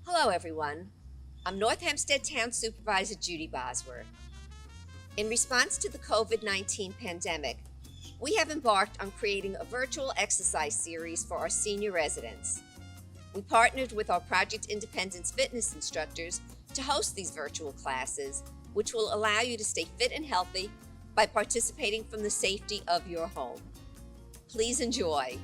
Hello, everyone. I'm North Hempstead Town Supervisor Judy Bosworth. In response to the COVID-19 pandemic, we have embarked on creating a virtual exercise series for our senior residents. We partnered with our Project Independence fitness instructors to host these virtual classes, which will allow you to stay fit and healthy by participating from the safety of your home. Please enjoy.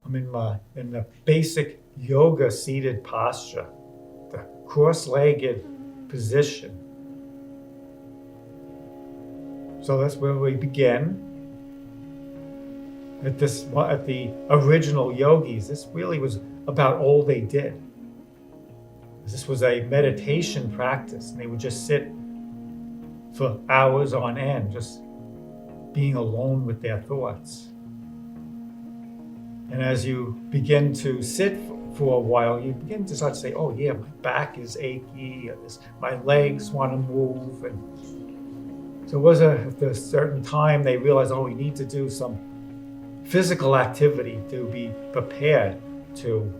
I'm in the basic yoga seated posture, the cross-legged position. So that's where we begin. At the original yogis, this really was about all they did. This was a meditation practice, and they would just sit for hours on end, just being alone with their thoughts. And as you begin to sit for a while, you begin to start to say, oh yeah, my back is achy, my legs want to move. And so it was at a certain time they realized, oh, we need to do some physical activity to be prepared to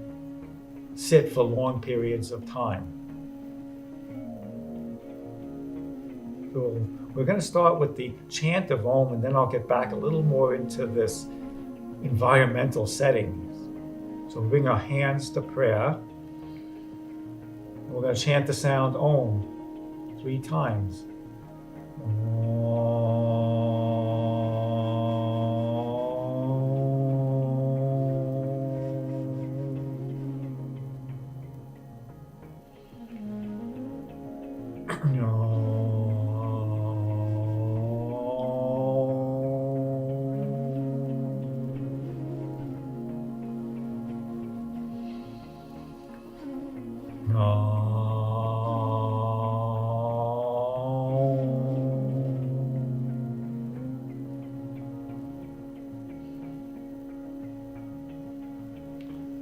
sit for long periods of time. So we're going to start with the chant of Om, and then I'll get back a little more into this environmental settings. So bring our hands to prayer. We're going to chant the sound Om 3 times.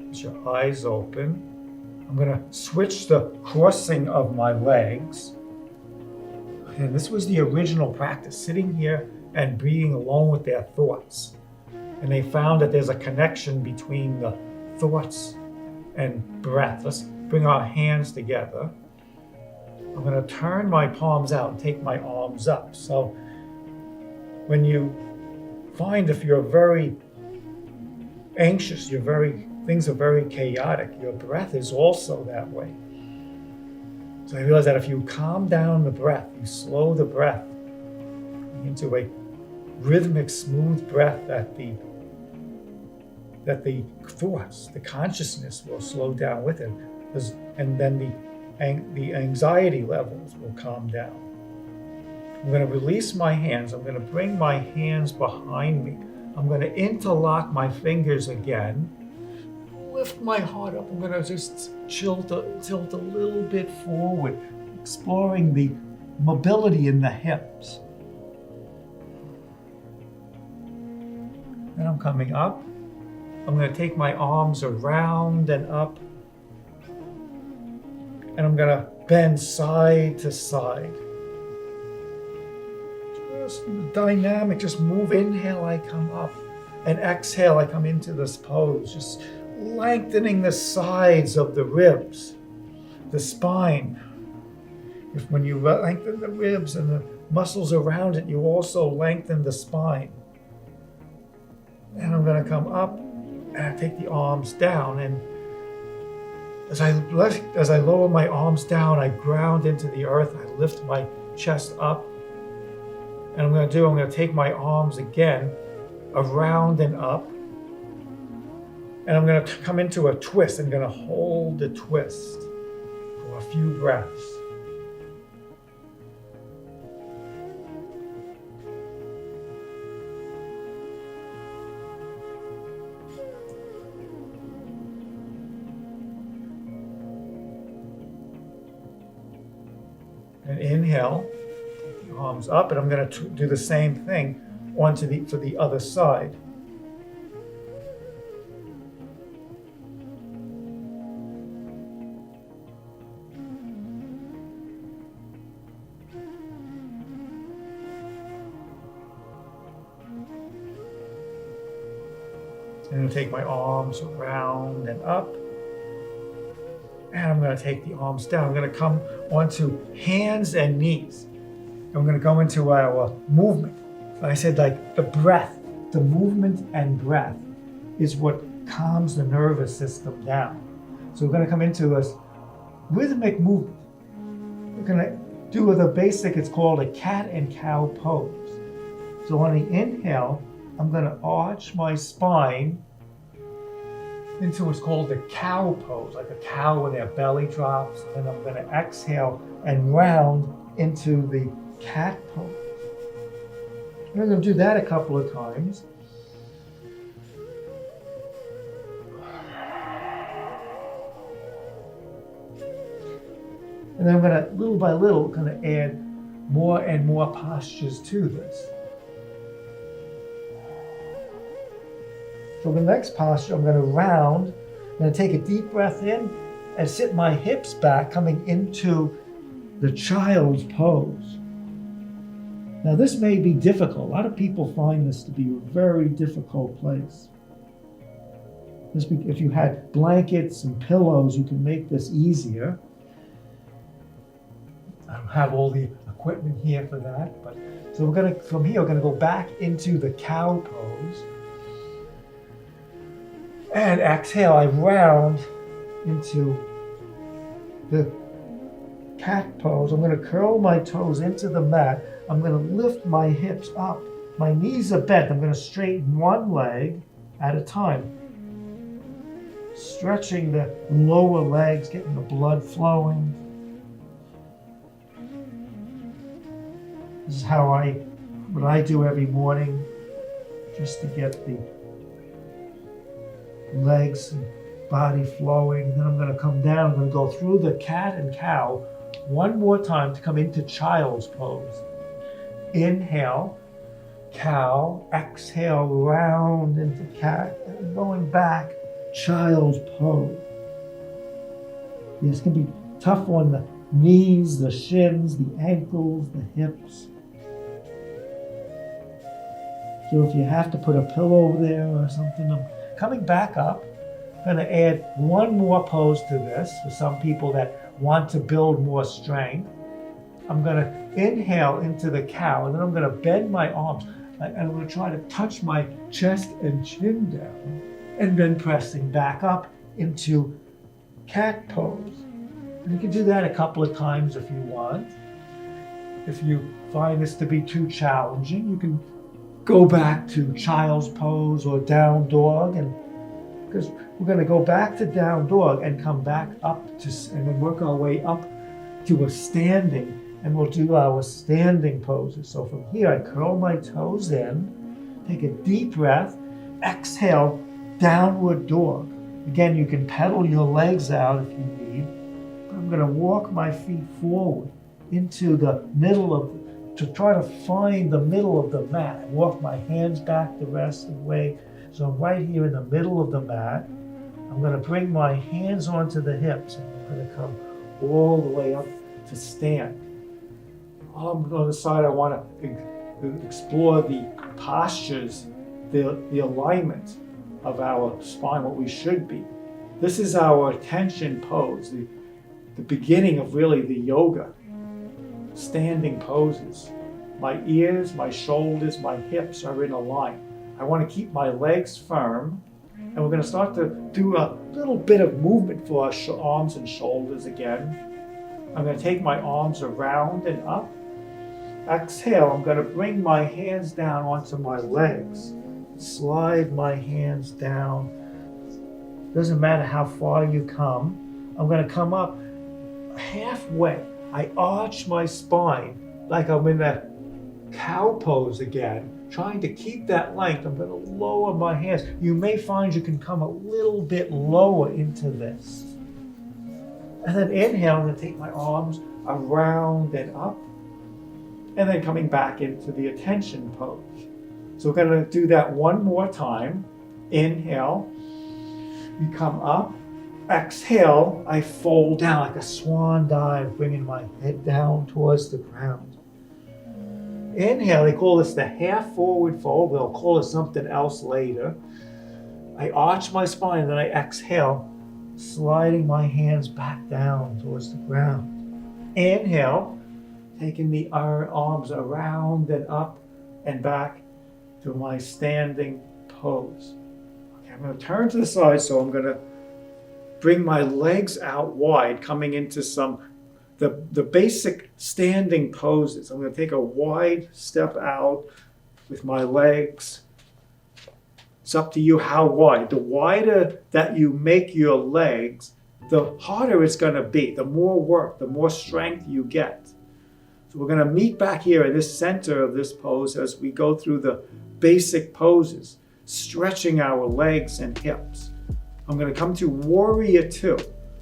With your eyes open, I'm going to switch the crossing of my legs. And this was the original practice, sitting here and being alone with their thoughts. And they found that there's a connection between the thoughts and breath. Let's bring our hands together. I'm going to turn my palms out and take my arms up. So when you find if you're very anxious, things are very chaotic, your breath is also that way. So I realized that if you calm down the breath, you slow the breath into a rhythmic, smooth breath, that the thoughts, the consciousness will slow down with it, and then the anxiety levels will calm down. I'm going to release my hands. I'm going to bring my hands behind me. I'm going to interlock my fingers again. Lift my heart up. I'm going to just tilt a little bit forward, exploring the mobility in the hips. Then I'm coming up. I'm going to take my arms around and up. And I'm going to bend side to side. Just dynamic, just move. Inhale, I come up. And exhale, I come into this pose. Just lengthening the sides of the ribs, the spine. When you lengthen the ribs and the muscles around it, you also lengthen the spine. And I'm going to come up and I take the arms down. And as I lower my arms down, I ground into the earth. I lift my chest up. And I'm going to take my arms again around and up. And I'm going to come into a twist and going to hold the twist for a few breaths. And inhale, take the arms up, and I'm going to do the same thing for the other side. And I'm going to take my arms around and up. And I'm going to take the arms down. I'm going to come onto hands and knees. I'm going to go into our movement. I said, like, the breath, the movement and breath is what calms the nervous system down. So we're going to come into a rhythmic movement. We're going to do the basic, it's called a cat and cow pose. So on the inhale, I'm going to arch my spine into what's called the cow pose, like a cow when their belly drops. And I'm going to exhale and round into the cat pose. And I'm going to do that a couple of times. And then I'm going to, little by little, going to add more and more postures to this. For the next posture, I'm going to round. I'm going to take a deep breath in and sit my hips back, coming into the child's pose. Now, this may be difficult. A lot of people find this to be a very difficult place. If you had blankets and pillows, you can make this easier. I don't have all the equipment here for that, but so from here, we're going to go back into the cow pose. And exhale, I round into the cat pose. I'm going to curl my toes into the mat. I'm going to lift my hips up. My knees are bent. I'm going to straighten one leg at a time. Stretching the lower legs, getting the blood flowing. This is what I do every morning, just to get the legs and body flowing. Then I'm going to come down. I'm going to go through the cat and cow one more time to come into child's pose. Inhale, cow. Exhale, round into cat. And going back, child's pose. This can be tough on the knees, the shins, the ankles, the hips. So if you have to put a pillow over there or something, I'm coming back up. I'm going to add one more pose to this for some people that want to build more strength. I'm going to inhale into the cow, and then I'm going to bend my arms, and I'm going to try to touch my chest and chin down, and then pressing back up into cat pose. And you can do that a couple of times if you want. If you find this to be too challenging, you can go back to child's pose or down dog, and because we're going to go back to down dog and come back up and then work our way up to a standing, and we'll do our standing poses. So from here, I curl my toes in, take a deep breath, exhale, downward dog. Again, you can pedal your legs out if you need. But I'm going to walk my feet forward into the middle to try to find the middle of the mat. Walk my hands back the rest of the way. So I'm right here in the middle of the mat. I'm going to bring my hands onto the hips, and I'm going to come all the way up to stand. On the side, I want to explore the postures, the alignment of our spine, what we should be. This is our attention pose, the beginning of really the yoga. Standing poses. My ears, my shoulders, my hips are in a line. I want to keep my legs firm, and we're going to start to do a little bit of movement for our arms and shoulders again. I'm going to take my arms around and up. Exhale, I'm going to bring my hands down onto my legs. Slide my hands down Doesn't matter how far you come. I'm gonna come up halfway. I arch my spine like I'm in that cow pose again, trying to keep that length. I'm gonna lower my hands. You may find you can come a little bit lower into this. And then inhale, I'm gonna take my arms around and up, and then coming back into the attention pose. So we're gonna do that one more time. Inhale, you come up. Exhale, I fold down like a swan dive, bringing my head down towards the ground. Inhale, they call this the half forward fold. They'll call it something else later. I arch my spine, then I exhale, sliding my hands back down towards the ground. Inhale, taking the arms around and up and back to my standing pose. Okay, I'm going to turn to the side, so I'm going to bring my legs out wide, coming into the basic standing poses. I'm going to take a wide step out with my legs. It's up to you how wide. The wider that you make your legs, the harder it's going to be. The more work, the more strength you get. So we're going to meet back here in this center of this pose as we go through the basic poses, stretching our legs and hips. I'm going to come to Warrior Two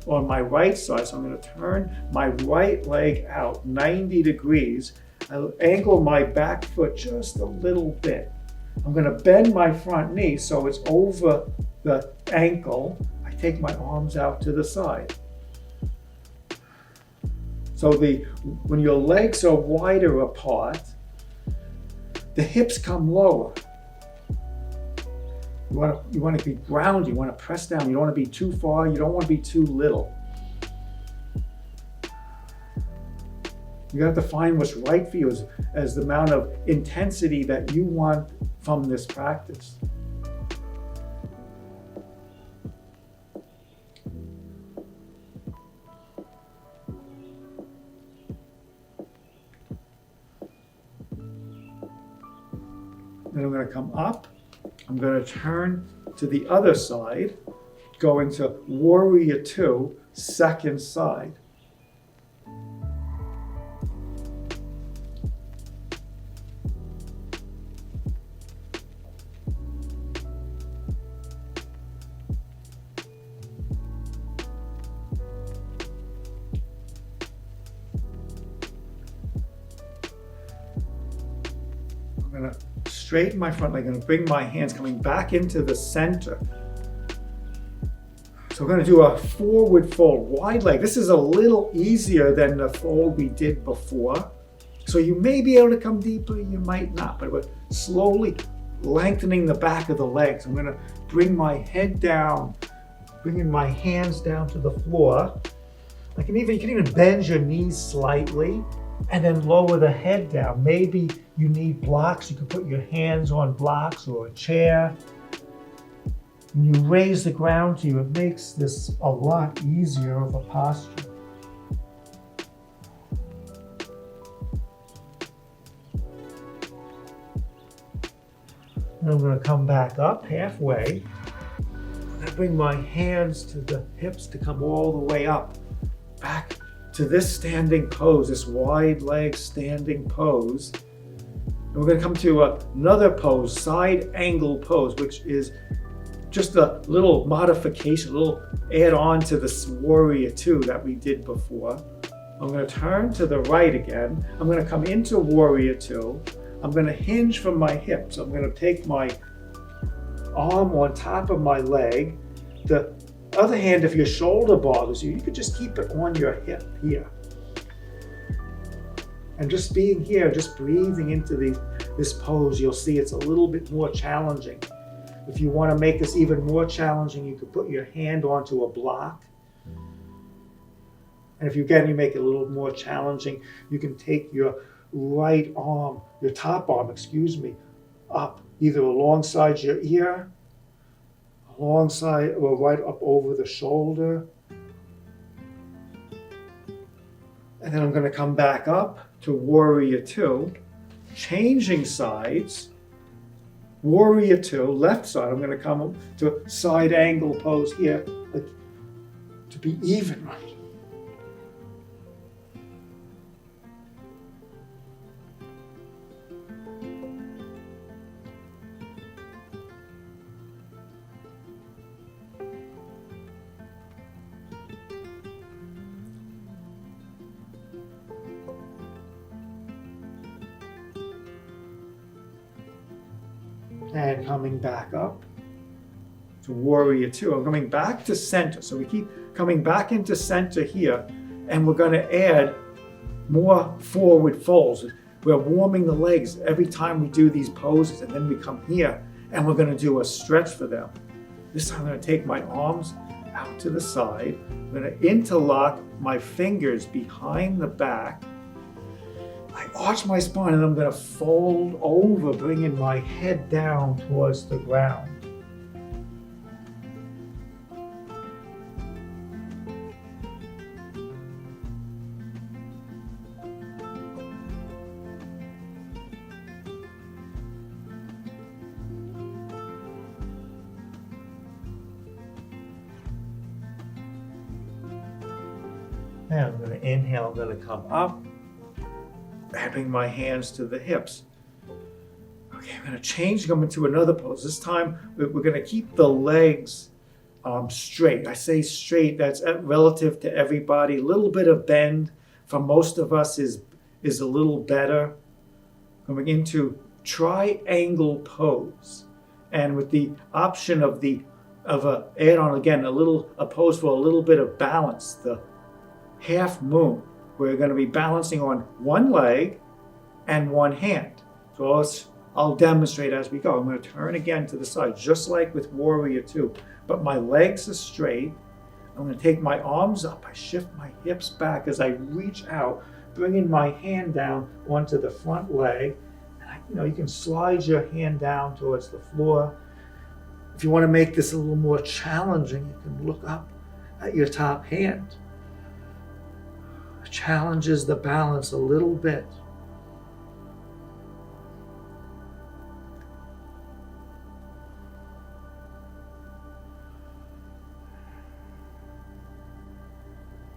on my right side. So I'm going to turn my right leg out 90 degrees. I'll angle my back foot just a little bit. I'm going to bend my front knee so it's over the ankle. I take my arms out to the side. So when your legs are wider apart, the hips come lower. You want to be grounded, you want to press down, you don't want to be too far, you don't want to be too little. You have to find what's right for you as the amount of intensity that you want from this practice. Then I'm going to come up. I'm going to turn to the other side, go into Warrior Two, second side. I'm going to straighten my front leg. I'm going to bring my hands coming back into the center. So we're going to do a forward fold, wide leg. This is a little easier than the fold we did before. So you may be able to come deeper, you might not, but we're slowly lengthening the back of the legs. I'm going to bring my head down, bringing my hands down to the floor. You can even bend your knees slightly and then lower the head down. Maybe you need blocks. You can put your hands on blocks or a chair. When you raise the ground to you, it makes this a lot easier of a posture. And I'm going to come back up halfway. I bring my hands to the hips to come all the way up, back to this standing pose, this wide leg standing pose. And we're going to come to another pose, side angle pose, which is just a little modification, a little add on to this Warrior Two that we did before. I'm going to turn to the right again. I'm going to come into Warrior Two. I'm going to hinge from my hips. I'm going to take my arm on top of my leg. The other hand, if your shoulder bothers you, you could just keep it on your hip here. And just being here, just breathing into this pose, you'll see it's a little bit more challenging. If you want to make this even more challenging, you could put your hand onto a block. And if you make it a little more challenging, you can take your right arm, your top arm, up either alongside your ear, alongside or right up over the shoulder. And then I'm going to come back up to Warrior Two, changing sides. warrior two, left side. I'm going to come to a side angle pose here, like, to be even, right? And coming back up to warrior two. I'm coming back to center. So we keep coming back into center here, and we're going to add more forward folds. We're warming the legs every time we do these poses, and then we come here and we're going to do a stretch for them. This time I'm going to take my arms out to the side. I'm going to interlock my fingers behind the back. I arch my spine and I'm going to fold over, bringing my head down towards the ground. Now I'm going to inhale, I'm going to come up, wrapping my hands to the hips. Okay, I'm going to change, come into another pose. This time we're going to keep the legs straight. I say straight, that's relative to everybody. A little bit of bend for most of us is a little better. Coming into triangle pose. And with the option of a add on again, a pose for a little bit of balance, the half moon. We're going to be balancing on one leg and one hand. So I'll demonstrate as we go. I'm going to turn again to the side, just like with warrior two, but my legs are straight. I'm going to take my arms up. I shift my hips back as I reach out, bringing my hand down onto the front leg. And you can slide your hand down towards the floor. If you want to make this a little more challenging, you can look up at your top hand. Challenges the balance a little bit.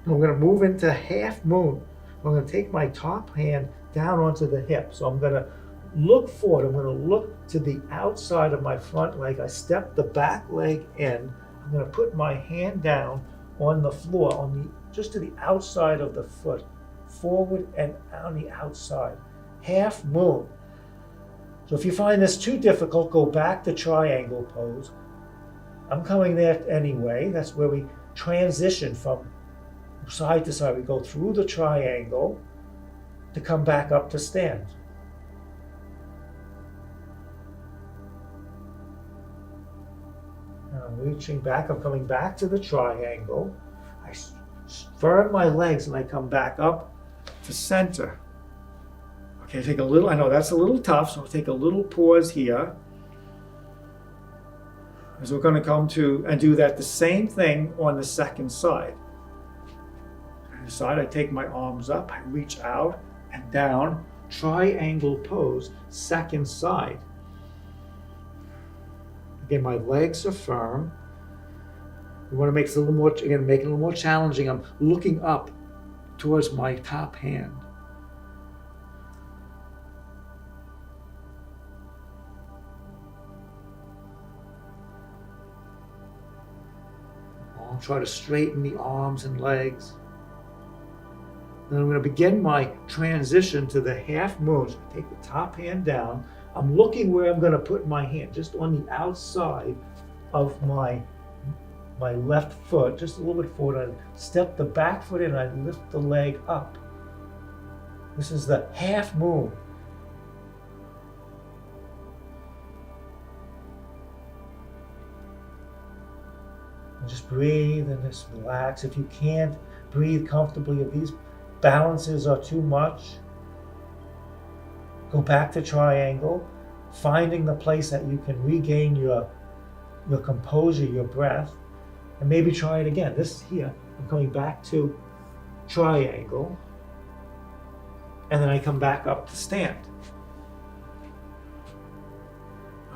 I'm going to move into half moon. I'm going to take my top hand down onto the hip. So I'm going to look forward. I'm going to look to the outside of my front leg. I step the back leg in. I'm going to put my hand down on the floor, just to the outside of the foot, forward and on the outside. Half moon. So if you find this too difficult, go back to triangle pose. I'm coming there anyway. That's where we transition from side to side. We go through the triangle to come back up to stand. I'm reaching back. I'm coming back to the triangle. I firm my legs and I come back up to center. Okay, take a little, I know that's a little tough, so I'll take a little pause here. As we're going to come to and do that the same thing on the second side. On the side, I take my arms up, I reach out and down, triangle pose, second side. Again, my legs are firm. We want to make it a little more, again, make it a little more challenging. I'm looking up towards my top hand. I'll try to straighten the arms and legs. Then I'm going to begin my transition to the half moon. So I take the top hand down. I'm looking where I'm going to put my hand, just on the outside of my left foot, just a little bit forward. I step the back foot in, I lift the leg up. This is the half moon. And just breathe and just relax. If you can't breathe comfortably, if these balances are too much, go back to triangle, finding the place that you can regain your composure, your breath, and maybe try it again. This here, I'm coming back to triangle, and then I come back up to stand.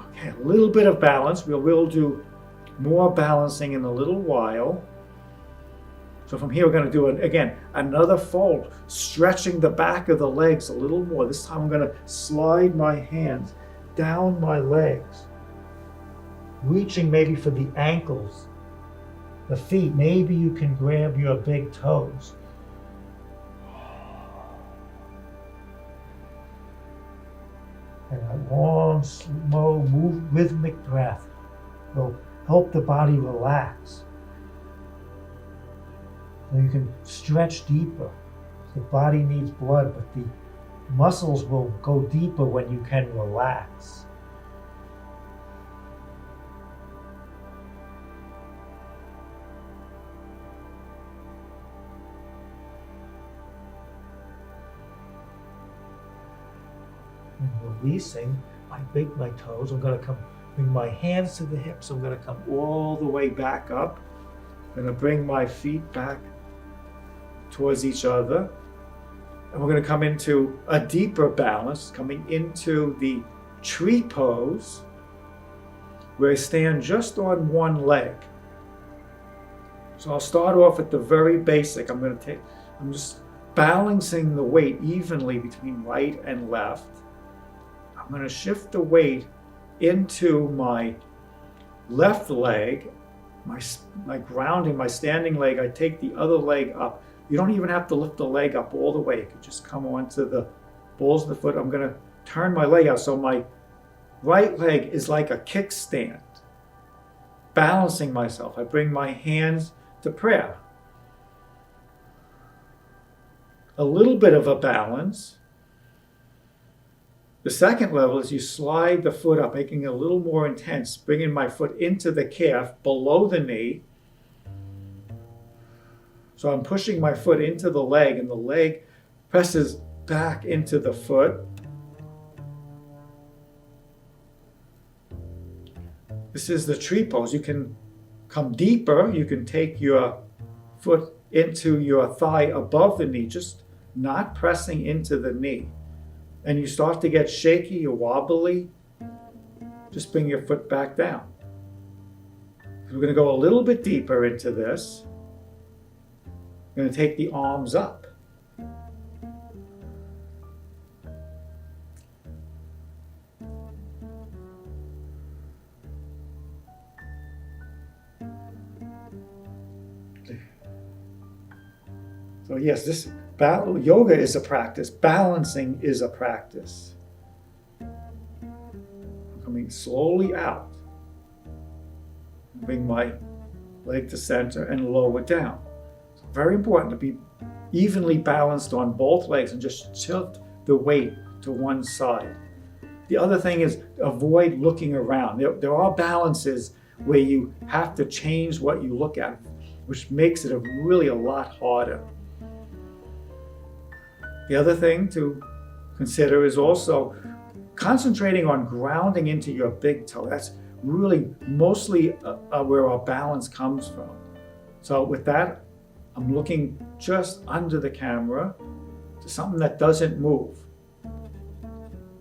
Okay, Okay, a little bit of balance. We'll do more balancing in a little while. So from here, we're going to do, again, another fold, stretching the back of the legs a little more. This time I'm going to slide my hands down my legs, reaching maybe for the ankles, the feet. Maybe you can grab your big toes. And a long, slow, rhythmic breath will help the body relax. So you can stretch deeper. The body needs blood, but the muscles will go deeper when you can relax. And releasing my toes. I'm going to bring my hands to the hips. I'm going to come all the way back up. I'm going to bring my feet back towards each other. And we're going to come into a deeper balance, coming into the tree pose, where I stand just on one leg. So I'll start off at the very basic. I'm just balancing the weight evenly between right and left. I'm going to shift the weight into my left leg, my grounding, my standing leg. I take the other leg up. You don't even have to lift the leg up all the way. It could just come onto the balls of the foot. I'm going to turn my leg out. So my right leg is like a kickstand, balancing myself. I bring my hands to prayer. A little bit of a balance. The second level is you slide the foot up, making it a little more intense, bringing my foot into the calf below the knee. So I'm pushing my foot into the leg, and the leg presses back into the foot. This is the tree pose. You can come deeper. You can take your foot into your thigh above the knee, just not pressing into the knee. And you start to get shaky, you're wobbly, just bring your foot back down. We're going to go a little bit deeper into this. We're going to take the arms up. So yes, yoga is a practice. Balancing is a practice. I'm coming slowly out. Bring my leg to center and lower down. It's very important to be evenly balanced on both legs and just tilt the weight to one side. The other thing is avoid looking around. There are balances where you have to change what you look at, which makes it really a lot harder. The other thing to consider is also concentrating on grounding into your big toe. That's really mostly where our balance comes from. So with that, I'm looking just under the camera to something that doesn't move.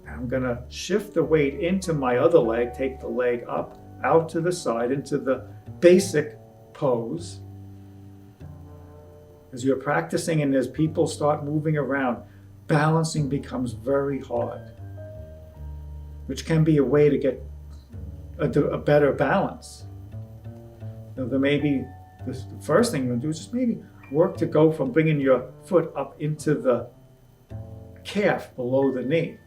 I'm going to shift the weight into my other leg, take the leg up, out to the side, into the basic pose. As you're practicing and as people start moving around, balancing becomes very hard, which can be a way to get a better balance. Now, the first thing you're going to do is just maybe work to go from bringing your foot up into the calf below the knee.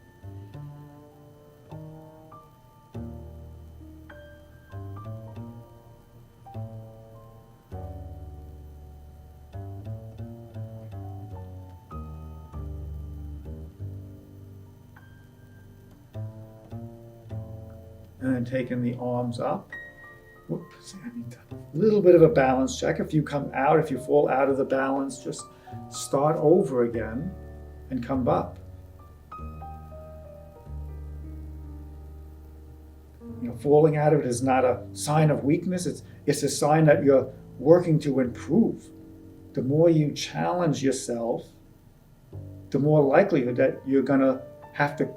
And then taking the arms up. Whoops, I need a little bit of a balance check. If you fall out of the balance, just start over again and come up. Falling out of it is not a sign of weakness. It's a sign that you're working to improve. The more you challenge yourself, the more likelihood that you're going to have to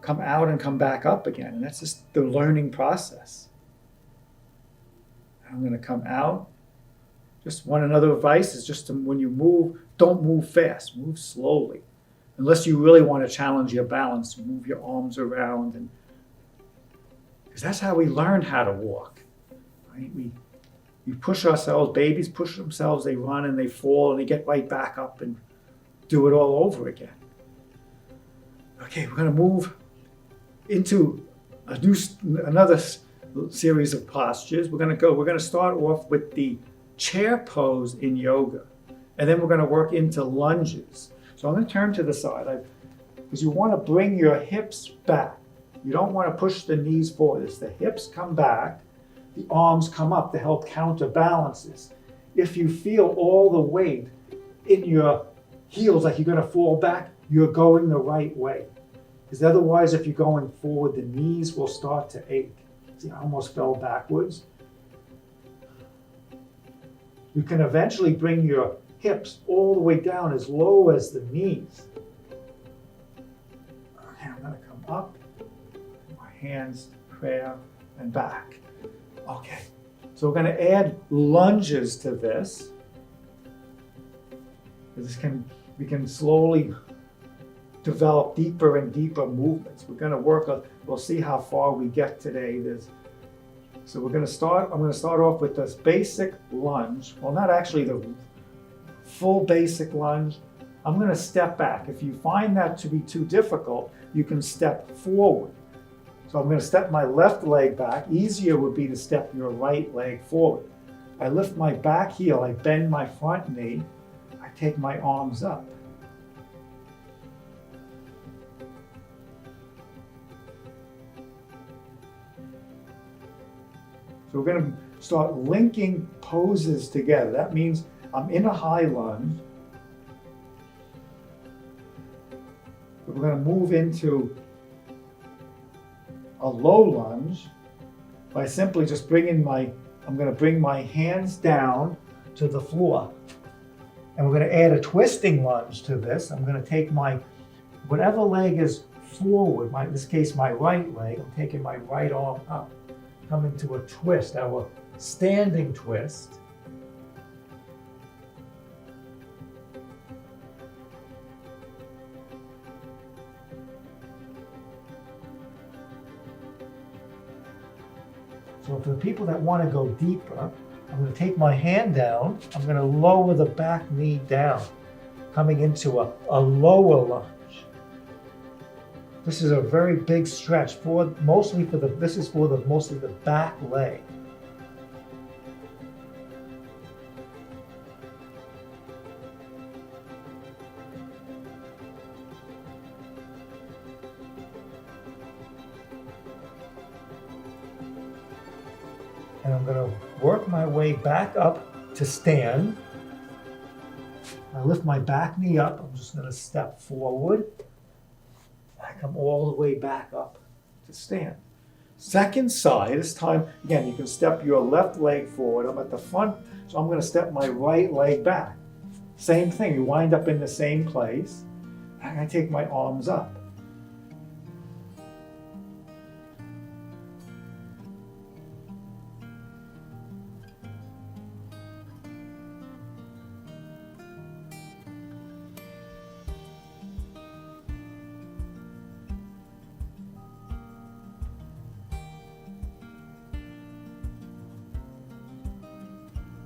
come out and come back up again. And that's just the learning process. I'm going to come out. Just one another advice is just to, when you move, don't move fast, move slowly. Unless you really want to challenge your balance, move your arms around, and because that's how we learn how to walk. Right? We push ourselves, babies push themselves, they run and they fall and they get right back up and do it all over again. Okay, we're going to move into another series of postures. We're going to start off with the chair pose in yoga, and then we're going to work into lunges. So I'm going to turn to the side because you want to bring your hips back. You don't want to push the knees forward. As the hips come back, the arms come up to help counterbalance this. If you feel all the weight in your heels like you're going to fall back, you're going the right way. Because otherwise, if you're going forward, the knees will start to ache. See, I almost fell backwards. You can eventually bring your hips all the way down as low as the knees. Okay, I'm going to come up, my hands, prayer, and back. Okay, so we're going to add lunges to this. We can slowly develop deeper and deeper movements. We're going to we'll see how far we get today. So I'm going to start off with this basic lunge. Well, not actually the full basic lunge. I'm going to step back. If you find that to be too difficult, you can step forward. So I'm going to step my left leg back. Easier would be to step your right leg forward. I lift my back heel, I bend my front knee, I take my arms up. So we're going to start linking poses together. That means I'm in a high lunge. We're going to move into a low lunge by simply just I'm going to bring my hands down to the floor. And we're going to add a twisting lunge to this. I'm going to take whatever leg is forward, in this case my right leg, I'm taking my right arm up. Come into a twist, our standing twist. So for the people that want to go deeper, I'm going to take my hand down. I'm going to lower the back knee down, coming into a lower lunge. This is a very big stretch mostly for the back leg. And I'm going to work my way back up to stand. I lift my back knee up. I'm just going to step forward. I come all the way back up to stand. Second side, this time, again, you can step your left leg forward. I'm at the front, so I'm going to step my right leg back. Same thing, you wind up in the same place. And I take my arms up.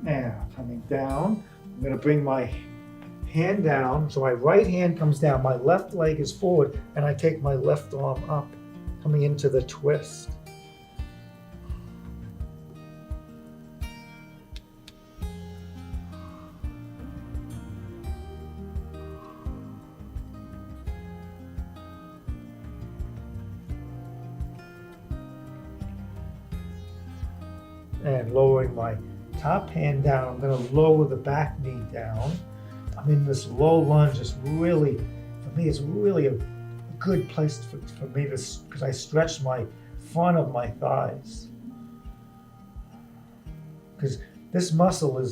Now, coming down, I'm going to bring my hand down. So my right hand comes down, my left leg is forward, and I take my left arm up, coming into the twist. And lowering my top hand down, I'm going to lower the back knee down. I'm in this low lunge. For me, it's really a good place for me because I stretch my front of my thighs. Because this muscle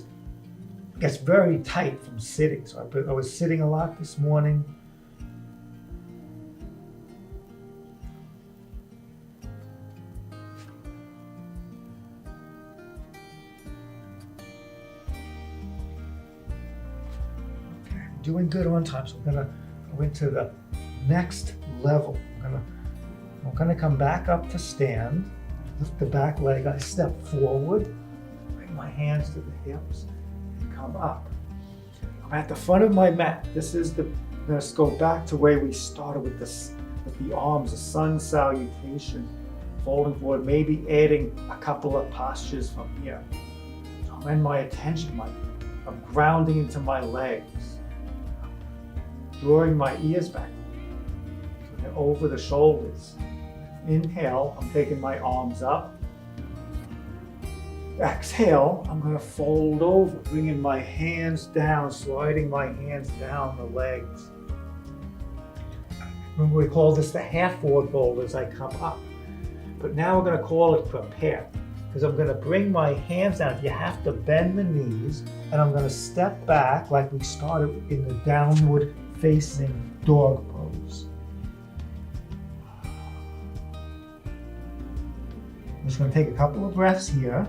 gets very tight from sitting. So I was sitting a lot this morning. doing good on time. So we're gonna go into the next level. I'm gonna come back up to stand, lift the back leg, I step forward, bring my hands to the hips, and come up. I'm at the front of my mat. Let's go back to where we started with the arms, the sun salutation, folding forward, maybe adding a couple of postures from here. So I'm my attention, I'm grounding into my legs, drawing my ears back, over the shoulders. Inhale, I'm taking my arms up. Exhale, I'm going to fold over, bringing my hands down, sliding my hands down the legs. Remember, we call this the half forward fold as I come up. But now we're going to call it prepare, because I'm going to bring my hands down. You have to bend the knees, and I'm going to step back like we started in the downward facing dog pose. I'm just going to take a couple of breaths here.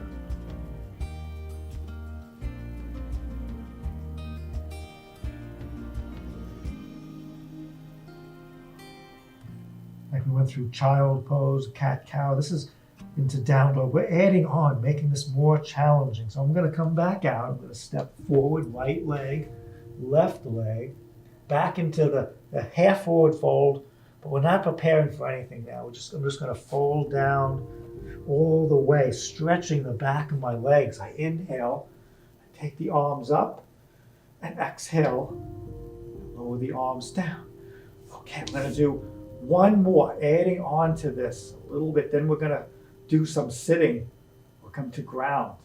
Like we went through child pose, cat cow. This is into down dog. We're adding on, making this more challenging. So I'm going to come back out. I'm going to step forward, right leg, left leg, back into the half forward fold. But we're not preparing for anything now. I'm just going to fold down all the way, stretching the back of my legs. I inhale, I take the arms up, and exhale, lower the arms down. Okay, I'm going to do one more, adding on to this a little bit. Then we're going to do some sitting. We'll come to ground.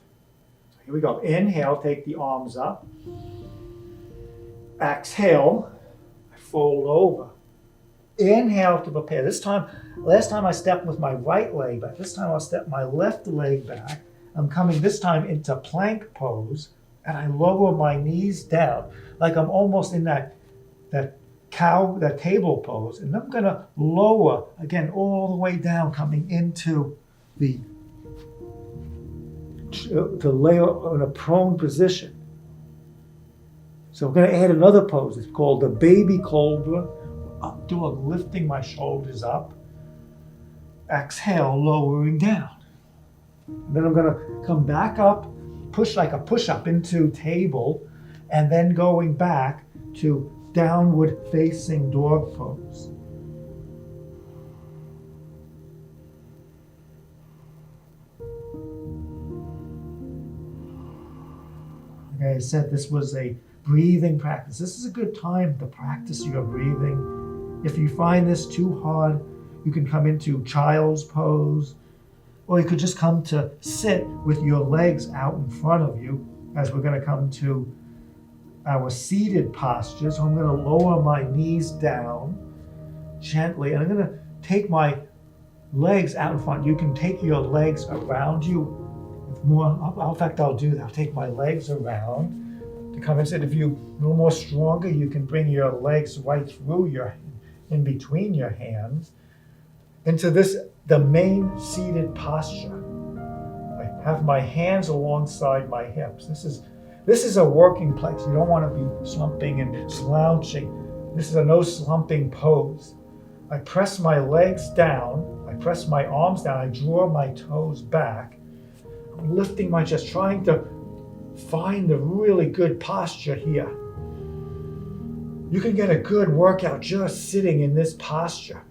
So here we go. Inhale, take the arms up. Exhale, I fold over. Inhale to prepare. Last time I stepped with my right leg back. This time I'll step my left leg back. I'm coming this time into plank pose, and I lower my knees down like I'm almost in that table pose. And I'm gonna lower again all the way down, coming into the layer in a prone position. So we're gonna add another pose. It's called the baby cobra. Up dog, lifting my shoulders up. Exhale, lowering down. And then I'm going to come back up, push like a push-up into table, and then going back to downward facing dog pose. Like I said, this was a breathing practice. This is a good time to practice your breathing. If you find this too hard, you can come into child's pose, or you could just come to sit with your legs out in front of you, as we're going to come to our seated posture. So I'm going to lower my knees down gently, and I'm going to take my legs out in front. You can take your legs around you with more. In fact, I'll do that. I'll take my legs around to come and sit. If you're a little more stronger, you can bring your legs right through in between your hands into the main seated posture. I have my hands alongside my hips. This is a working place. You don't want to be slumping and slouching. This is a no slumping pose. I press my legs down. I press my arms down. I draw my toes back. I'm lifting my chest, trying to find the really good posture here. You can get a good workout just sitting in this posture.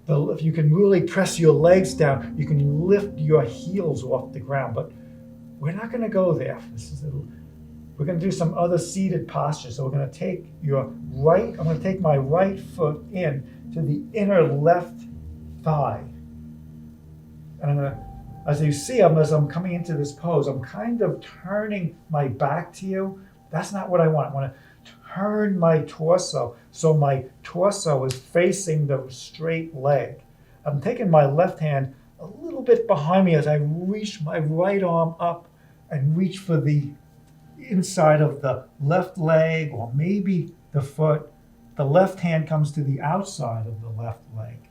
If you can really press your legs down, you can lift your heels off the ground. But we're not going to go there. We're going to do some other seated postures. So we're going to take I'm going to take my right foot in to the inner left thigh. And I'm going to, as you see, as I'm coming into this pose, I'm kind of turning my back to you. That's not what I want. I want to turn my torso so my torso is facing the straight leg. I'm taking my left hand a little bit behind me as I reach my right arm up and reach for the inside of the left leg, or maybe the foot. The left hand comes to the outside of the left leg.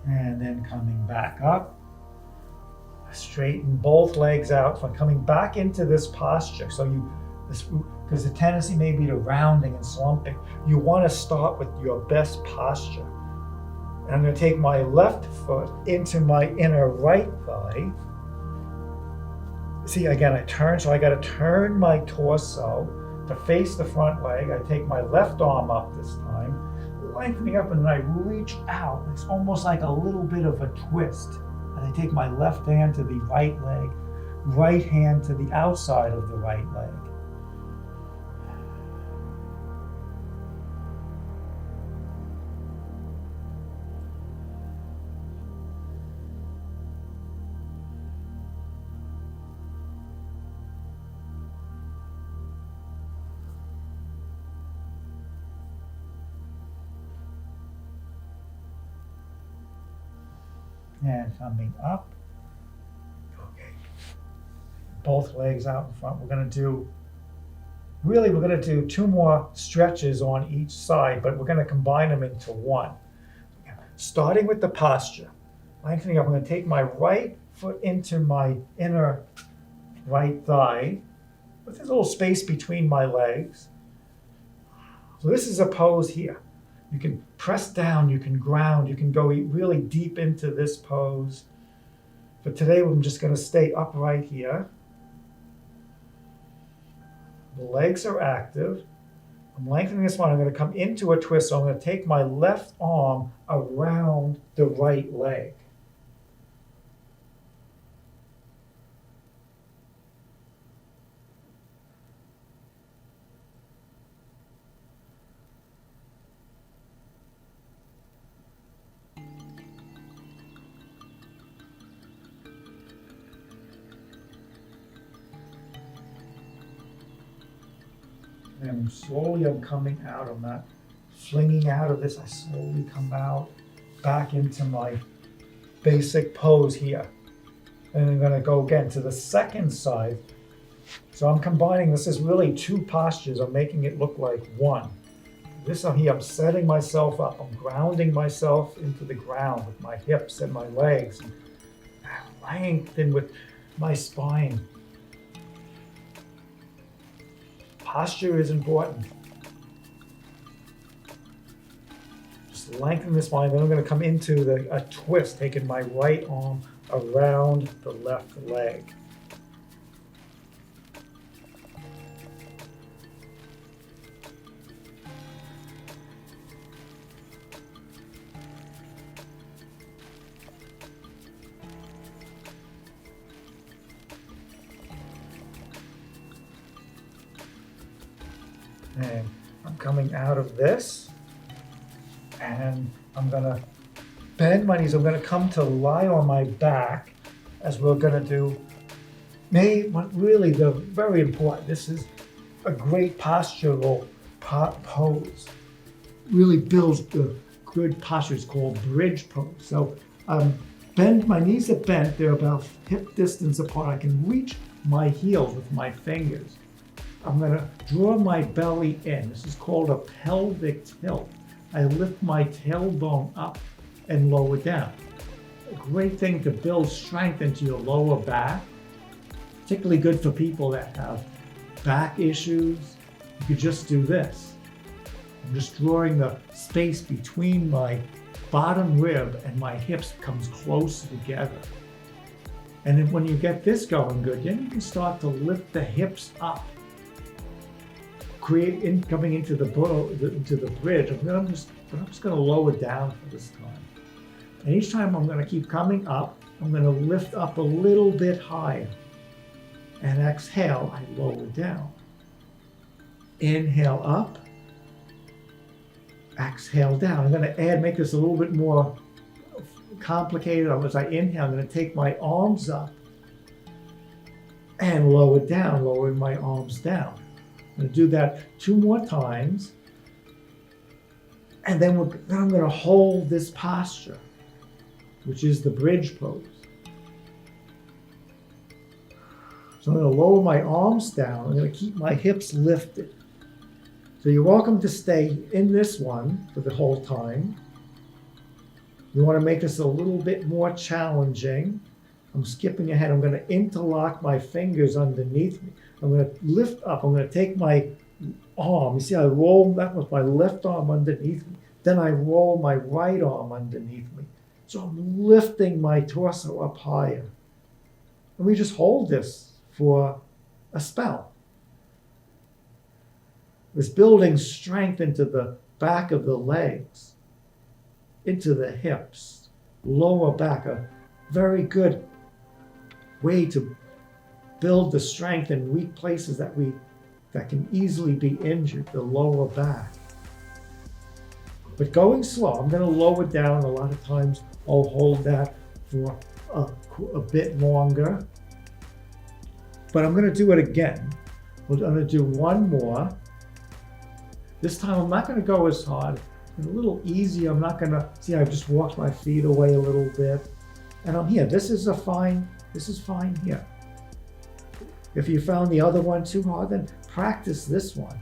And then coming back up. Straighten both legs out. So coming back into this posture. So because the tendency may be to rounding and slumping. You want to start with your best posture. And I'm going to take my left foot into my inner right thigh. See, again, I turn, so I got to turn my torso to face the front leg. I take my left arm up this time, lengthening up, and then I reach out. It's almost like a little bit of a twist. And I take my left hand to the right leg, right hand to the outside of the right leg. And coming up. Okay. Both legs out in front. We're going to do 2 more stretches on each side, but we're going to combine them into one. Starting with the posture. Lengthening up, I'm going to take my right foot into my inner right thigh with this little space between my legs. So this is a pose here. You can press down, you can ground, you can go really deep into this pose. But today I'm just going to stay upright here. The legs are active. I'm lengthening this one. I'm going to come into a twist. So I'm going to take my left arm around the right leg. And slowly I'm coming out. I'm not flinging out of this. I slowly come out back into my basic pose here. And I'm going to go again to the second side. So I'm combining, this is really 2 postures. I'm making it look like one. This one here, I'm setting myself up. I'm grounding myself into the ground with my hips and my legs. And lengthen with my spine. Posture is important. Just lengthen this spine. Then I'm going to come into a twist, taking my right arm around the left leg. And I'm coming out of this, and I'm gonna bend my knees. I'm gonna come to lie on my back, as we're gonna do. Really, the very important. This is a great postural pose. Really builds the good posture. It's called bridge pose. So bend, my knees are bent. They're about hip distance apart. I can reach my heels with my fingers. I'm going to draw my belly in. This is called a pelvic tilt. I lift my tailbone up and lower down. A great thing to build strength into your lower back. Particularly good for people that have back issues. You could just do this. I'm just drawing the space between my bottom rib and my hips comes closer together. And then when you get this going good, then you can start to lift the hips up. Coming into the bridge. I'm just going to lower down for this time. And each time I'm going to keep coming up, I'm going to lift up a little bit higher. And exhale, I lower down. Inhale up. Exhale down. I'm going to make this a little bit more complicated. As I inhale, I'm going to take my arms up and lower down, lowering my arms down. I'm going to do that 2 more times. And then I'm going to hold this posture, which is the bridge pose. So I'm going to lower my arms down. I'm going to keep my hips lifted. So you're welcome to stay in this one for the whole time. We want to make this a little bit more challenging. I'm skipping ahead. I'm going to interlock my fingers underneath me. I'm going to lift up. I'm going to take my arm. You see, I roll that with my left arm underneath me. Then I roll my right arm underneath me. So I'm lifting my torso up higher. And we just hold this for a spell. It's building strength into the back of the legs, into the hips, lower back, a very good way to build the strength in weak places that can easily be injured, the lower back. But going slow, I'm going to lower down. A lot of times I'll hold that for a bit longer. But I'm going to do it again. I'm going to do one more. This time I'm not going to go as hard. It's a little easier. I'm not going to, see, I've just walked my feet away a little bit. And I'm here. This is fine here. If you found the other one too hard, then practice this one.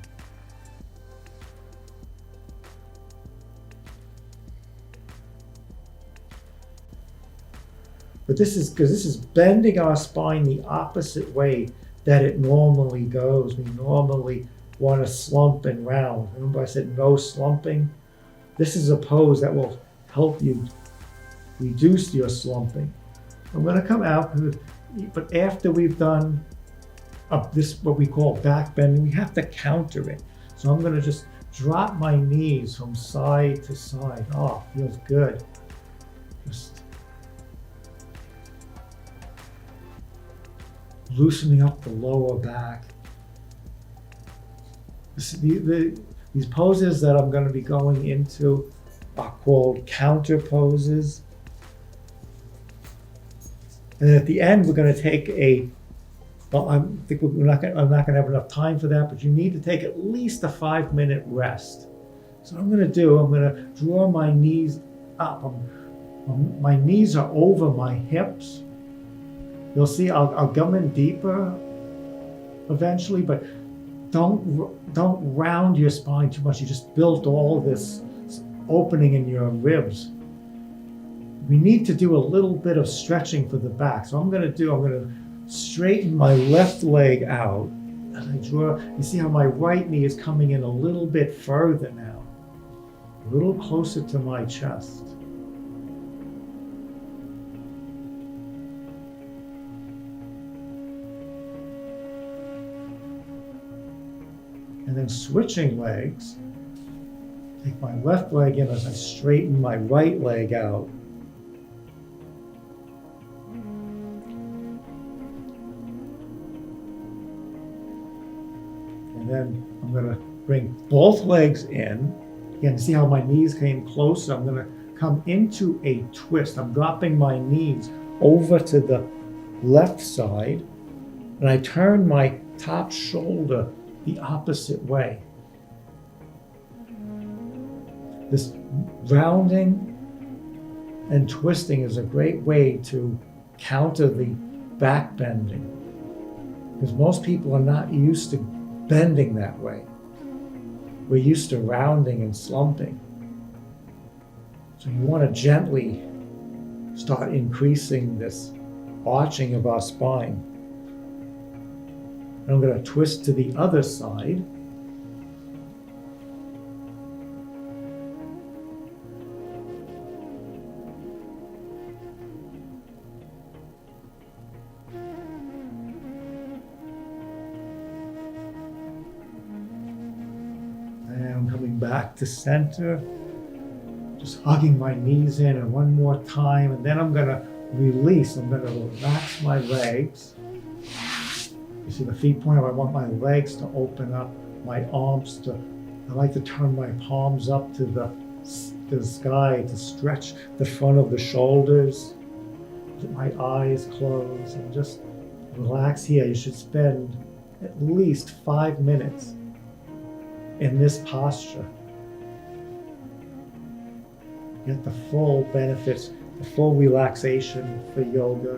But this is bending our spine the opposite way that it normally goes. We normally want to slump and round. Remember I said no slumping? This is a pose that will help you reduce your slumping. I'm going to come out, but after we've done this, what we call back bending, we have to counter it. So I'm going to just drop my knees from side to side. Oh, feels good. Just loosening up the lower back. These poses that I'm going to be going into are called counter poses. And at the end, we're going to take I'm not going to have enough time for that, but you need to take at least a 5-minute rest. So what I'm going to draw my knees up. My knees are over my hips. You'll see I'll come in deeper eventually, but don't round your spine too much. You just built all this opening in your ribs. We need to do a little bit of stretching for the back. So I'm going to straighten my left leg out. And I draw, you see how my right knee is coming in a little bit further now, a little closer to my chest. And then switching legs, take my left leg in as I straighten my right leg out. And then I'm going to bring both legs in. Again, see how my knees came closer? I'm going to come into a twist. I'm dropping my knees over to the left side, and I turn my top shoulder the opposite way. This rounding and twisting is a great way to counter the back bending, because most people are not used to bending that way. We're used to rounding and slumping. So you want to gently start increasing this arching of our spine. And I'm going to twist to the other side. And I'm coming back to center, just hugging my knees in, and one more time, and then I'm going to release. I'm going to relax my legs. You see the feet point up. I want my legs to open up, my arms I like to turn my palms up to the sky to stretch the front of the shoulders. Let my eyes close and just relax here. You should spend at least 5 minutes in this posture. Get the full benefits, the full relaxation for yoga.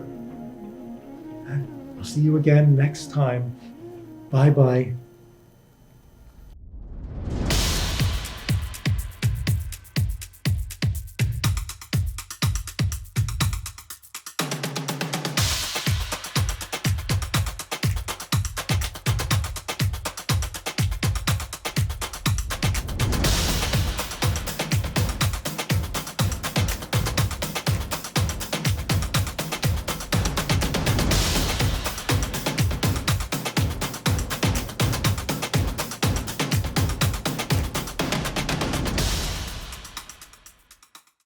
And I'll see you again next time. Bye-bye.